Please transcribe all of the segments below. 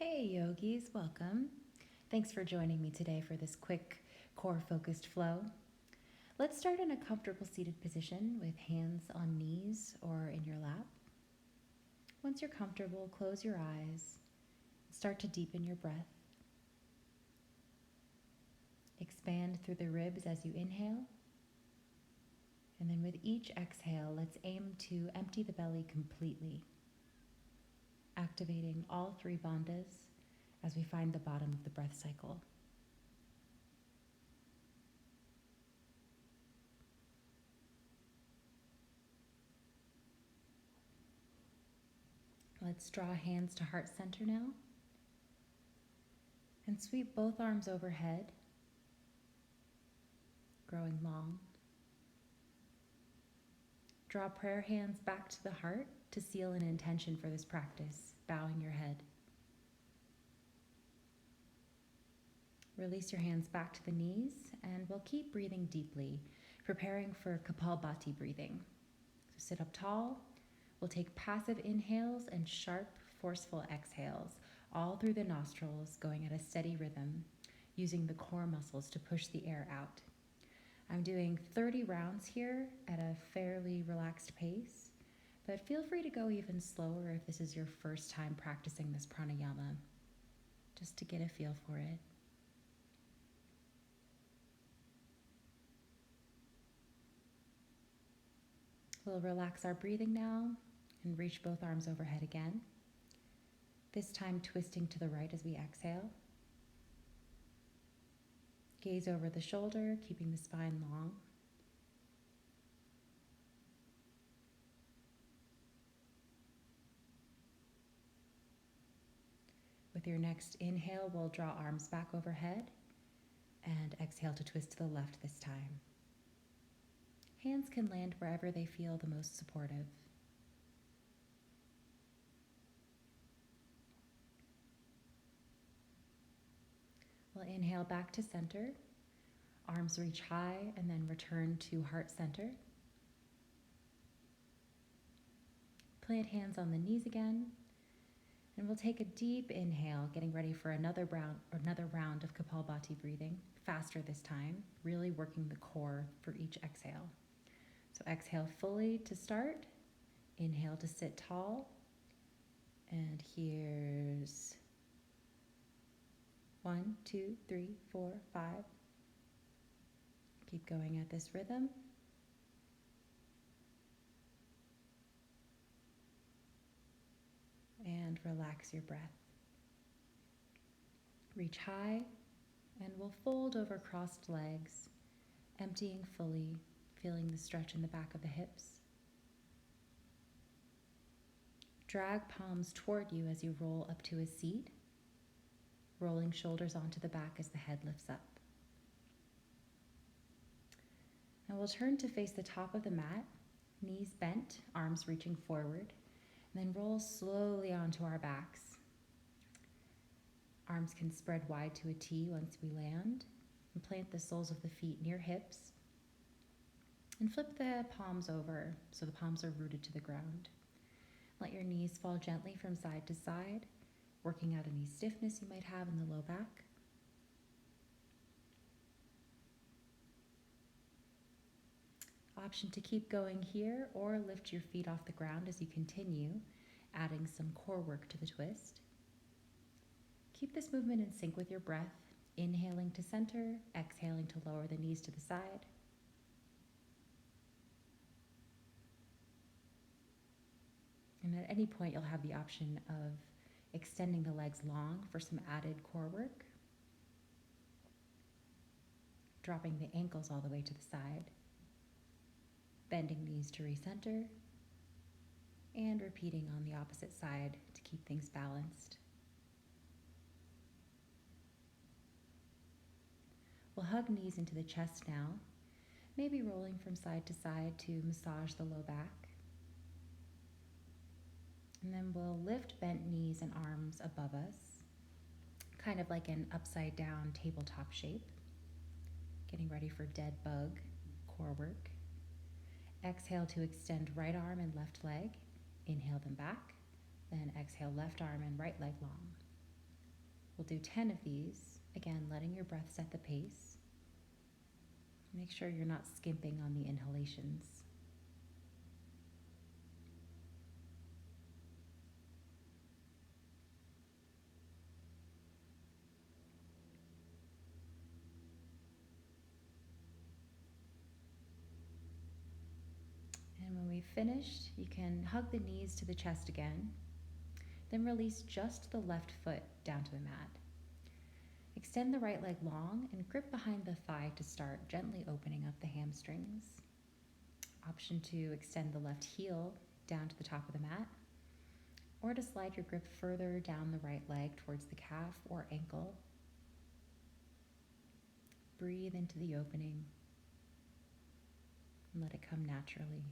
Hey yogis, welcome. Thanks for joining me today for this quick core focused flow. Let's start in a comfortable seated position with hands on knees or in your lap. Once you're comfortable, close your eyes. Start to deepen your breath. Expand through the ribs as you inhale. And then with each exhale, let's aim to empty the belly completely, activating all three bandhas as we find the bottom of the breath cycle. Let's draw hands to heart center now and sweep both arms overhead, growing long. Draw prayer hands back to the heart to seal an intention for this practice, bowing your head. Release your hands back to the knees, and we'll keep breathing deeply, preparing for Kapalbhati breathing. So sit up tall. We'll take passive inhales and sharp, forceful exhales, all through the nostrils, going at a steady rhythm, using the core muscles to push the air out. I'm doing 30 rounds here at a fairly relaxed pace, but feel free to go even slower if this is your first time practicing this pranayama, just to get a feel for it. We'll relax our breathing now and reach both arms overhead again, this time twisting to the right as we exhale. Gaze over the shoulder, keeping the spine long. With your next inhale, we'll draw arms back overhead and exhale to twist to the left this time. Hands can land wherever they feel the most supportive. We'll inhale back to center. Arms reach high and then return to heart center. Plant hands on the knees again. And we'll take a deep inhale, getting ready for another round of Kapalbhati breathing, faster this time, really working the core for each exhale. So exhale fully to start. Inhale to sit tall. And here's 1, 2, 3, 4, 5. Keep going at this rhythm. And relax your breath. Reach high, and we'll fold over crossed legs, emptying fully, feeling the stretch in the back of the hips. Drag palms toward you as you roll up to a seat, rolling shoulders onto the back as the head lifts up. Now we'll turn to face the top of the mat, knees bent, arms reaching forward, and then roll slowly onto our backs. Arms can spread wide to a T once we land, and plant the soles of the feet near hips. And flip the palms over so the palms are rooted to the ground. Let your knees fall gently from side to side, working out any stiffness you might have in the low back. Option to keep going here or lift your feet off the ground as you continue, adding some core work to the twist. Keep this movement in sync with your breath, inhaling to center, exhaling to lower the knees to the side. And at any point, you'll have the option of extending the legs long for some added core work, dropping the ankles all the way to the side, bending knees to recenter, and repeating on the opposite side to keep things balanced. We'll hug knees into the chest now, maybe rolling from side to side to massage the low back. And then we'll lift bent knees and arms above us, kind of like an upside down tabletop shape. Getting ready for dead bug core work. Exhale to extend right arm and left leg. Inhale them back. Then exhale left arm and right leg long. We'll do 10 of these, again, letting your breath set the pace. Make sure you're not skimping on the inhalations. And when we've finished, you can hug the knees to the chest again, then release just the left foot down to the mat. Extend the right leg long and grip behind the thigh to start, gently opening up the hamstrings. Option to extend the left heel down to the top of the mat, or to slide your grip further down the right leg towards the calf or ankle. Breathe into the opening and let it come naturally.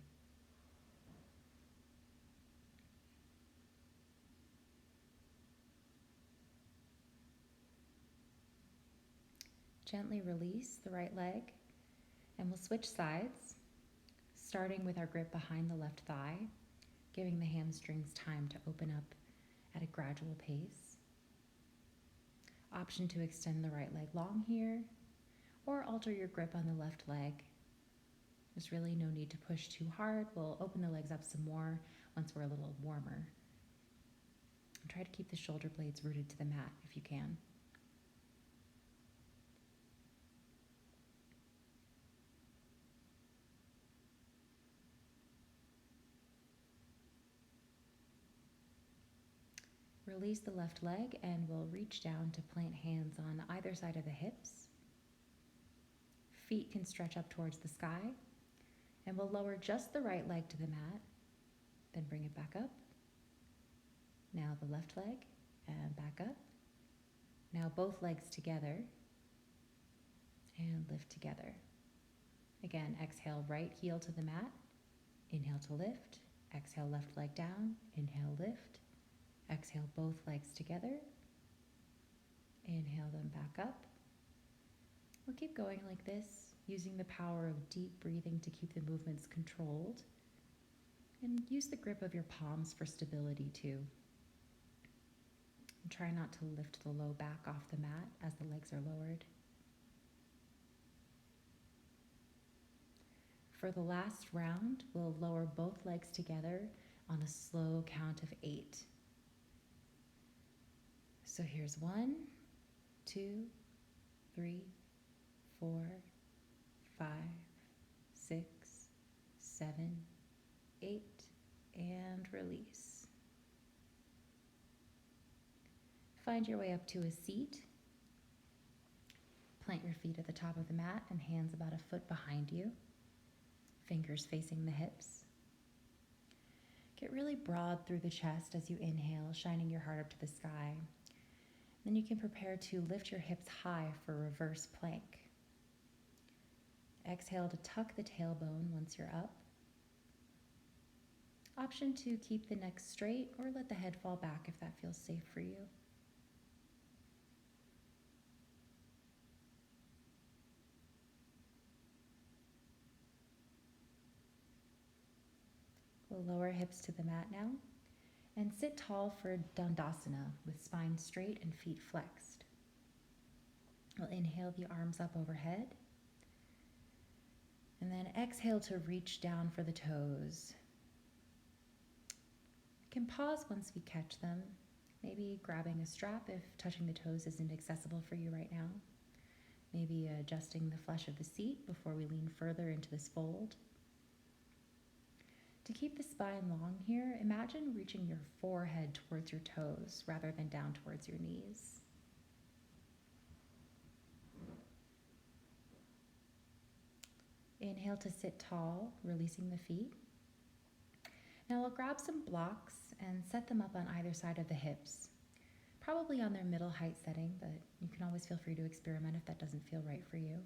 Gently release the right leg, and we'll switch sides, starting with our grip behind the left thigh, giving the hamstrings time to open up at a gradual pace. Option to extend the right leg long here, or alter your grip on the left leg. There's really no need to push too hard. We'll open the legs up some more once we're a little warmer. And try to keep the shoulder blades rooted to the mat if you can. Release the left leg and we'll reach down to plant hands on either side of the hips. Feet can stretch up towards the sky, and we'll lower just the right leg to the mat, then bring it back up. Now the left leg and back up. Now both legs together and lift together. Again, exhale right heel to the mat, inhale to lift, exhale left leg down, inhale lift. Exhale both legs together. Inhale them back up. We'll keep going like this, using the power of deep breathing to keep the movements controlled. And use the grip of your palms for stability too. And try not to lift the low back off the mat as the legs are lowered. For the last round, we'll lower both legs together on a slow count of 8. So here's 1, 2, 3, 4, 5, 6, 7, 8, and release. Find your way up to a seat. Plant your feet at the top of the mat and hands about a foot behind you, fingers facing the hips. Get really broad through the chest as you inhale, shining your heart up to the sky. Then you can prepare to lift your hips high for reverse plank. Exhale to tuck the tailbone once you're up. Option to keep the neck straight or let the head fall back if that feels safe for you. We'll lower hips to the mat now and sit tall for Dandasana with spine straight and feet flexed. We'll inhale the arms up overhead, and then exhale to reach down for the toes. You can pause once we catch them, maybe grabbing a strap if touching the toes isn't accessible for you right now. Maybe adjusting the flesh of the seat before we lean further into this fold. To keep the spine long here, imagine reaching your forehead towards your toes rather than down towards your knees. Inhale to sit tall, releasing the feet. Now we'll grab some blocks and set them up on either side of the hips, probably on their middle height setting, but you can always feel free to experiment if that doesn't feel right for you.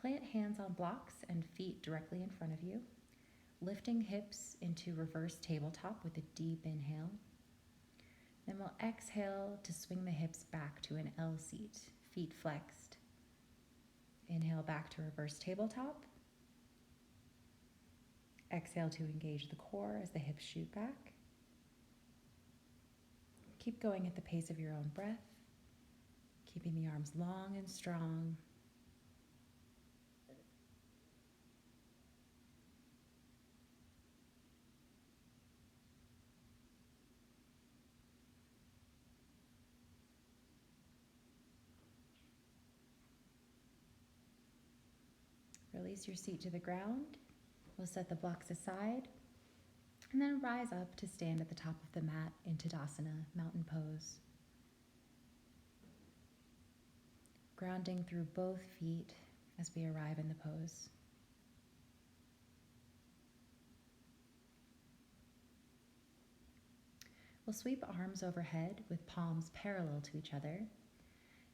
Plant hands on blocks and feet directly in front of you, lifting hips into reverse tabletop with a deep inhale. Then we'll exhale to swing the hips back to an L seat, feet flexed. Inhale back to reverse tabletop. Exhale to engage the core as the hips shoot back. keep going at the pace of your own breath, keeping the arms long and strong. Release your seat to the ground. We'll set the blocks aside and then rise up to stand at the top of the mat in Tadasana, mountain pose. Grounding through both feet as we arrive in the pose. We'll sweep arms overhead with palms parallel to each other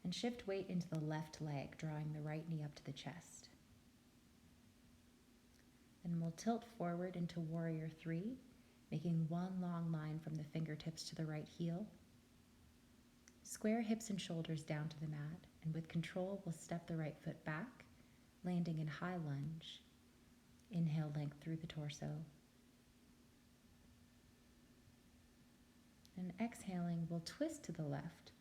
and shift weight into the left leg, drawing the right knee up to the chest. Then we'll tilt forward into Warrior 3, making one long line from the fingertips to the right heel. Square hips and shoulders down to the mat, and with control, we'll step the right foot back, landing in high lunge. Inhale, length through the torso. And exhaling, we'll twist to the left,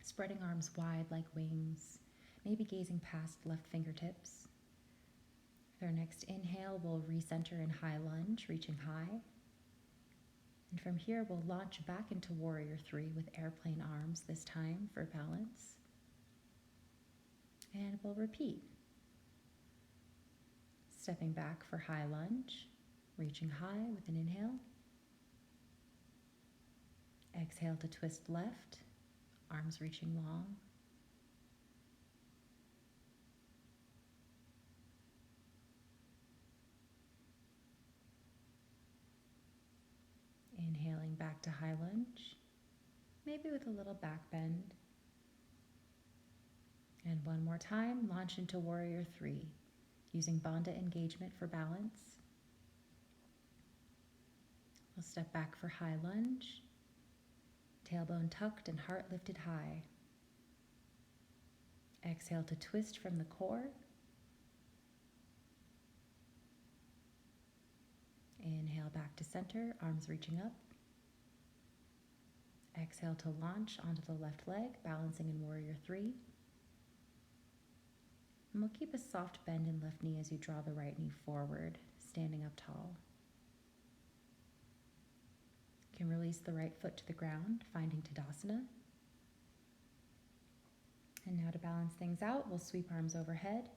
spreading arms wide like wings, maybe gazing past left fingertips. With our next inhale, we'll recenter in high lunge, reaching high. And from here, we'll launch back into Warrior 3 with airplane arms this time for balance. And we'll repeat. Stepping back for high lunge, reaching high with an inhale. Exhale to twist left, arms reaching long. Inhaling back to high lunge, maybe with a little back bend. And one more time, launch into Warrior 3, using Bandha engagement for balance. We'll step back for high lunge, tailbone tucked and heart lifted high. Exhale to twist from the core. Inhale back to center, arms reaching up. Exhale to launch onto the left leg, balancing in Warrior 3. And we'll keep a soft bend in left knee as you draw the right knee forward, standing up tall. You can release the right foot to the ground, finding Tadasana. And now to balance things out, we'll sweep arms overhead.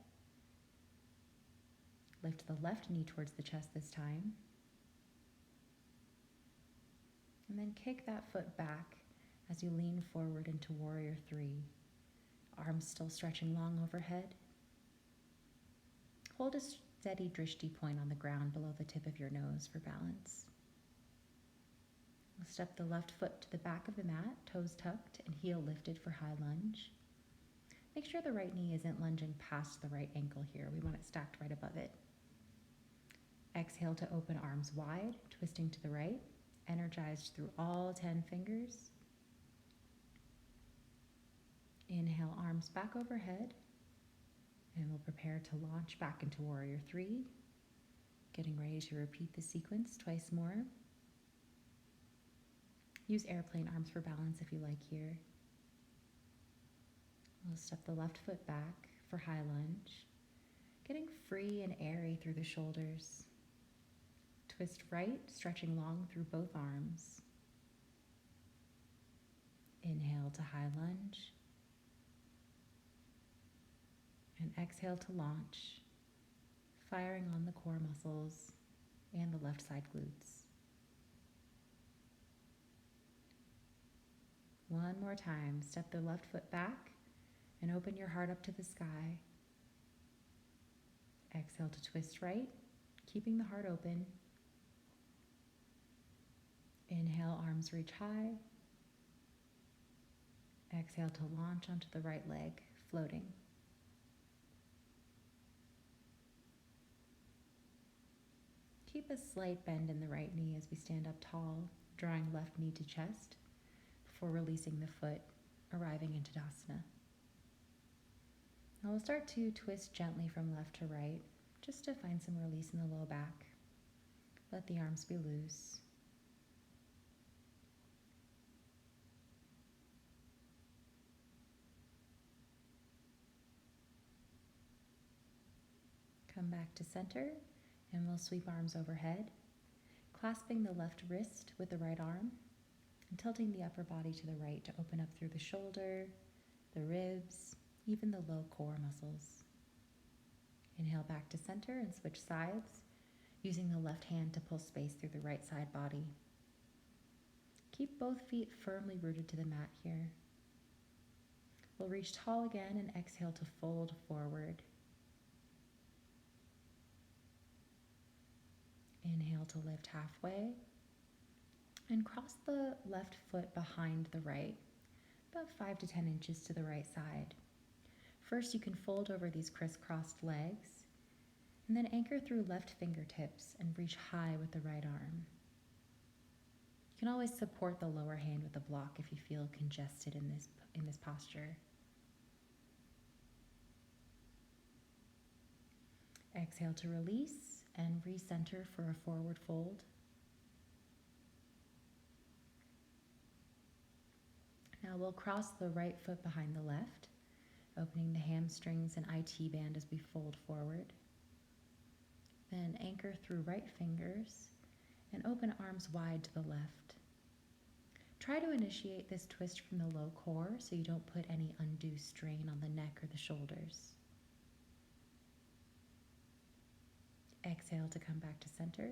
Lift the left knee towards the chest this time. And then kick that foot back as you lean forward into Warrior 3. Arms still stretching long overhead. Hold a steady drishti point on the ground below the tip of your nose for balance. We'll step the left foot to the back of the mat, toes tucked and heel lifted for high lunge. Make sure the right knee isn't lunging past the right ankle here. We want it stacked right above it. Exhale to open arms wide, twisting to the right, energized through all 10 fingers. Inhale, arms back overhead, and we'll prepare to launch back into Warrior 3, getting ready to repeat the sequence twice more. Use airplane arms for balance if you like here. We'll step the left foot back for high lunge, getting free and airy through the shoulders. Twist right, stretching long through both arms. Inhale to high lunge. And exhale to launch, firing on the core muscles and the left side glutes. One more time, step the left foot back and open your heart up to the sky. Exhale to twist right, keeping the heart open. Inhale, arms reach high. Exhale to launch onto the right leg, floating. Keep a slight bend in the right knee as we stand up tall, drawing left knee to chest before releasing the foot, arriving into Tadasana. Now we'll start to twist gently from left to right, just to find some release in the low back. Let the arms be loose. Come back to center, and we'll sweep arms overhead, clasping the left wrist with the right arm, and tilting the upper body to the right to open up through the shoulder, the ribs, even the low core muscles. Inhale back to center and switch sides, using the left hand to pull space through the right side body. Keep both feet firmly rooted to the mat here. We'll reach tall again and exhale to fold forward. Inhale to lift halfway and cross the left foot behind the right, about 5 to 10 inches to the right side. First, you can fold over these crisscrossed legs and then anchor through left fingertips and reach high with the right arm. You can always support the lower hand with a block if you feel congested in this posture. Exhale to release and recenter for a forward fold. Now we'll cross the right foot behind the left, opening the hamstrings and IT band as we fold forward. Then anchor through right fingers and open arms wide to the left. Try to initiate this twist from the low core so you don't put any undue strain on the neck or the shoulders. Exhale to come back to center.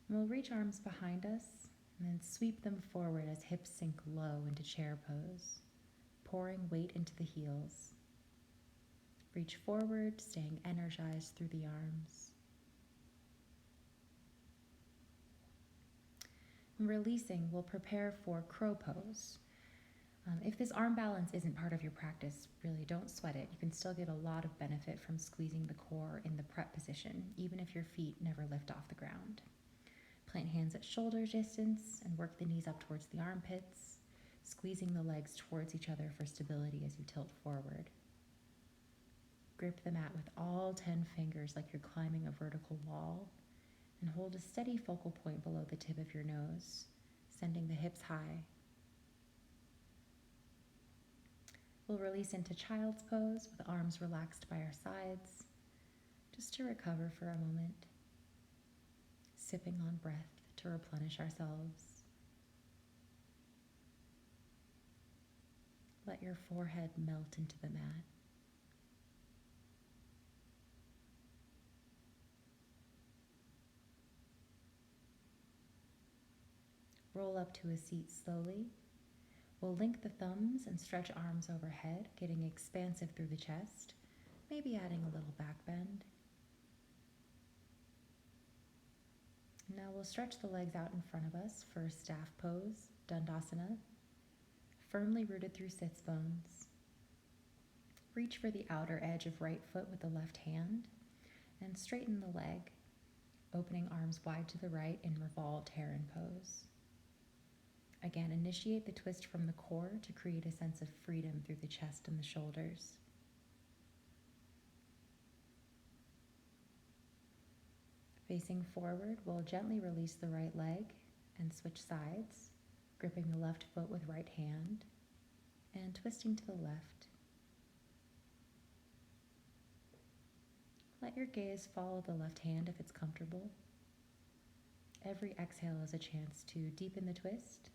And we'll reach arms behind us and then sweep them forward as hips sink low into chair pose, pouring weight into the heels. Reach forward, staying energized through the arms. And releasing, we'll prepare for crow pose. If this arm balance isn't part of your practice, really don't sweat it. You can still get a lot of benefit from squeezing the core in the prep position, even if your feet never lift off the ground. Plant hands at shoulder distance and work the knees up towards the armpits, squeezing the legs towards each other for stability as you tilt forward. Grip the mat with all 10 fingers like you're climbing a vertical wall, and hold a steady focal point below the tip of your nose, sending the hips high. We'll release into child's pose with arms relaxed by our sides, just to recover for a moment, sipping on breath to replenish ourselves. Let your forehead melt into the mat. Roll up to a seat slowly. We'll link the thumbs and stretch arms overhead, getting expansive through the chest, maybe adding a little back bend. Now we'll stretch the legs out in front of us for a staff pose, Dandasana, firmly rooted through sits bones. Reach for the outer edge of right foot with the left hand and straighten the leg, opening arms wide to the right in revolved heron pose. Again, initiate the twist from the core to create a sense of freedom through the chest and the shoulders. Facing forward, we'll gently release the right leg and switch sides, gripping the left foot with right hand and twisting to the left. Let your gaze follow the left hand if it's comfortable. Every exhale is a chance to deepen the twist.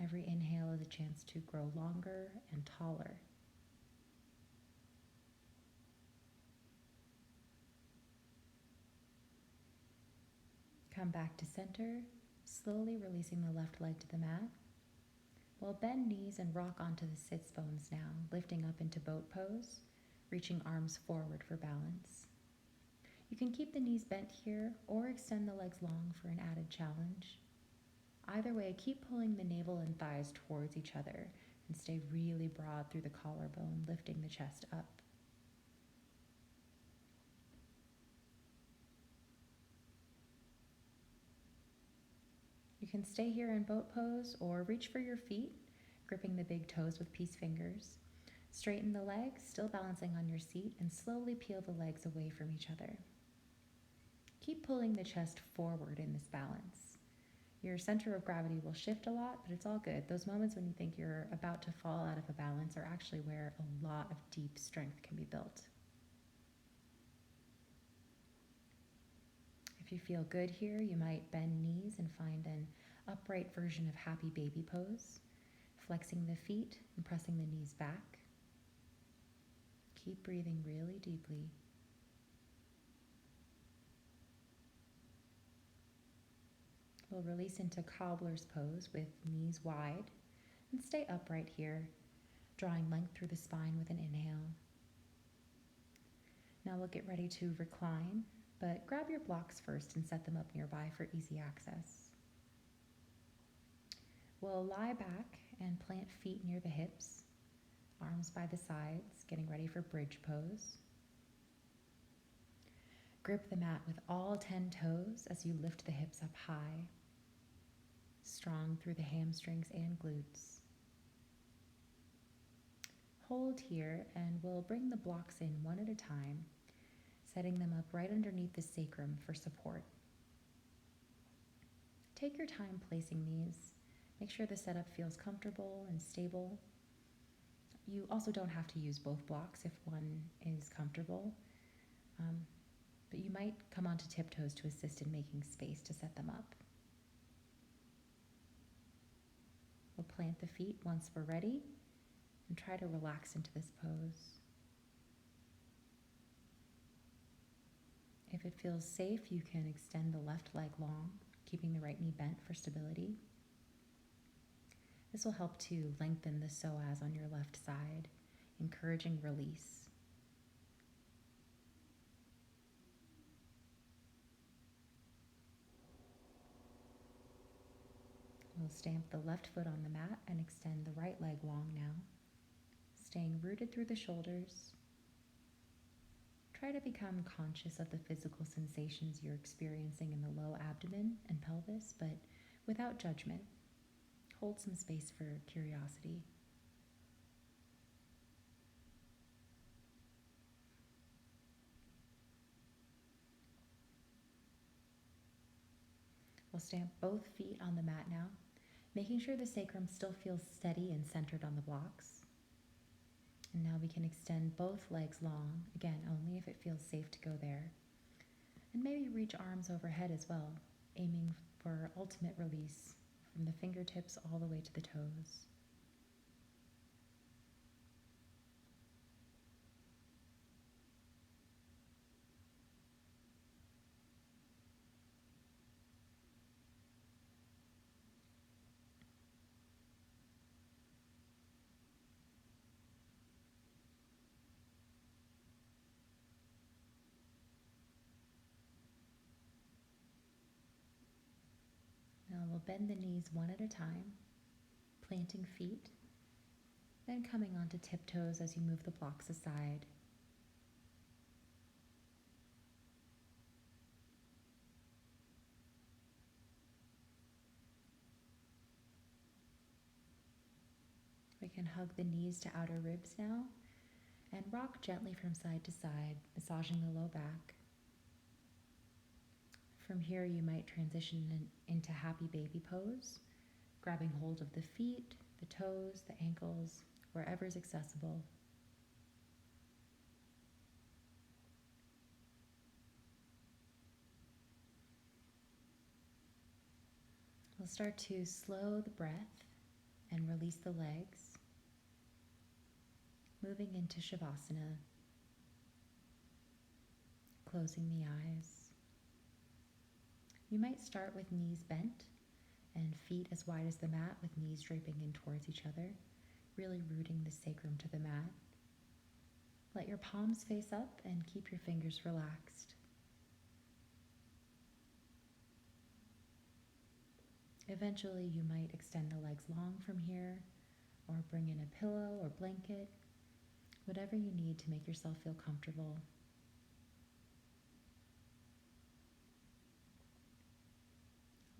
Every inhale is a chance to grow longer and taller. Come back to center, slowly releasing the left leg to the mat. We'll bend knees and rock onto the sits bones now, lifting up into boat pose, reaching arms forward for balance. You can keep the knees bent here or extend the legs long for an added challenge. Either way, keep pulling the navel and thighs towards each other and stay really broad through the collarbone, lifting the chest up. You can stay here in boat pose or reach for your feet, gripping the big toes with peace fingers. Straighten the legs, still balancing on your seat, and slowly peel the legs away from each other. Keep pulling the chest forward in this balance. Your center of gravity will shift a lot, but it's all good. Those moments when you think you're about to fall out of a balance are actually where a lot of deep strength can be built. If you feel good here, you might bend knees and find an upright version of happy baby pose, flexing the feet and pressing the knees back. Keep breathing really deeply. We'll release into cobbler's pose with knees wide and stay upright here, drawing length through the spine with an inhale. Now we'll get ready to recline, but grab your blocks first and set them up nearby for easy access. We'll lie back and plant feet near the hips, arms by the sides, getting ready for bridge pose. Grip the mat with all 10 toes as you lift the hips up high, strong through the hamstrings and glutes. Hold here and we'll bring the blocks in one at a time, setting them up right underneath the sacrum for support. Take your time placing these. Make sure the setup feels comfortable and stable. You also don't have to use both blocks if one is comfortable, but you might come onto tiptoes to assist in making space to set them up. We'll plant the feet once we're ready and try to relax into this pose. If it feels safe, you can extend the left leg long, keeping the right knee bent for stability. This will help to lengthen the psoas on your left side, encouraging release. We'll stamp the left foot on the mat and extend the right leg long now, staying rooted through the shoulders. Try to become conscious of the physical sensations you're experiencing in the low abdomen and pelvis, but without judgment. Hold some space for curiosity. We'll stamp both feet on the mat now, making sure the sacrum still feels steady and centered on the blocks. And now we can extend both legs long, again, only if it feels safe to go there. And maybe reach arms overhead as well, aiming for ultimate release from the fingertips all the way to the toes. Now we'll bend the knees one at a time, planting feet, then coming onto tiptoes as you move the blocks aside. We can hug the knees to outer ribs now and rock gently from side to side, massaging the low back. From here, you might transition into happy baby pose, grabbing hold of the feet, the toes, the ankles, wherever is accessible. We'll start to slow the breath and release the legs, moving into Shavasana, closing the eyes. You might start with knees bent and feet as wide as the mat with knees draping in towards each other, really rooting the sacrum to the mat. Let your palms face up and keep your fingers relaxed. Eventually, you might extend the legs long from here, or bring in a pillow or blanket, whatever you need to make yourself feel comfortable.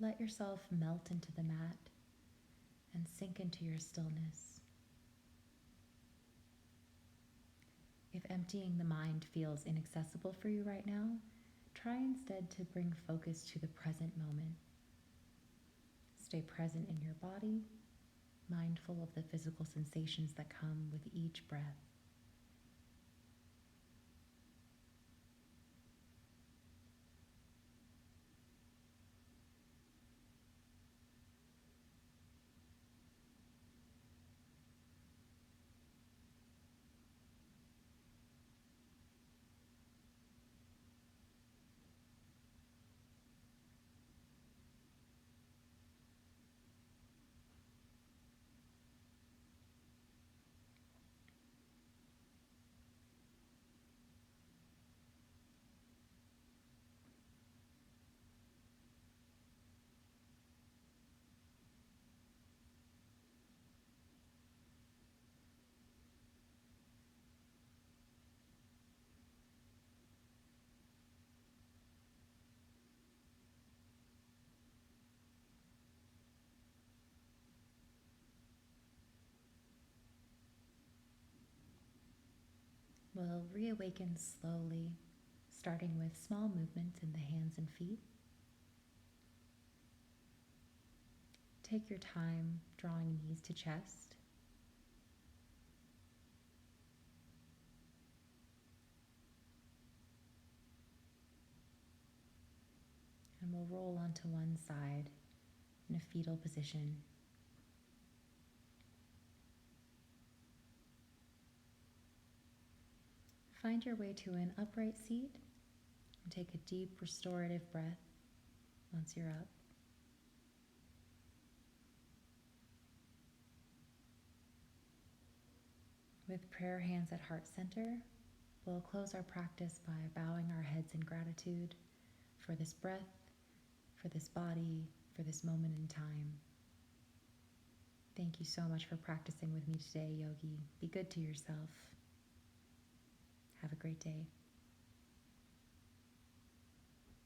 Let yourself melt into the mat and sink into your stillness. If emptying the mind feels inaccessible for you right now, try instead to bring focus to the present moment. Stay present in your body, mindful of the physical sensations that come with each breath. we'll reawaken slowly, starting with small movements in the hands and feet. Take your time drawing knees to chest. And we'll roll onto one side in a fetal position. Find your way to an upright seat and take a deep restorative breath once you're up. With prayer hands at heart center, we'll close our practice by bowing our heads in gratitude for this breath, for this body, for this moment in time. Thank you so much for practicing with me today, yogi. Be good to yourself. Have a great day.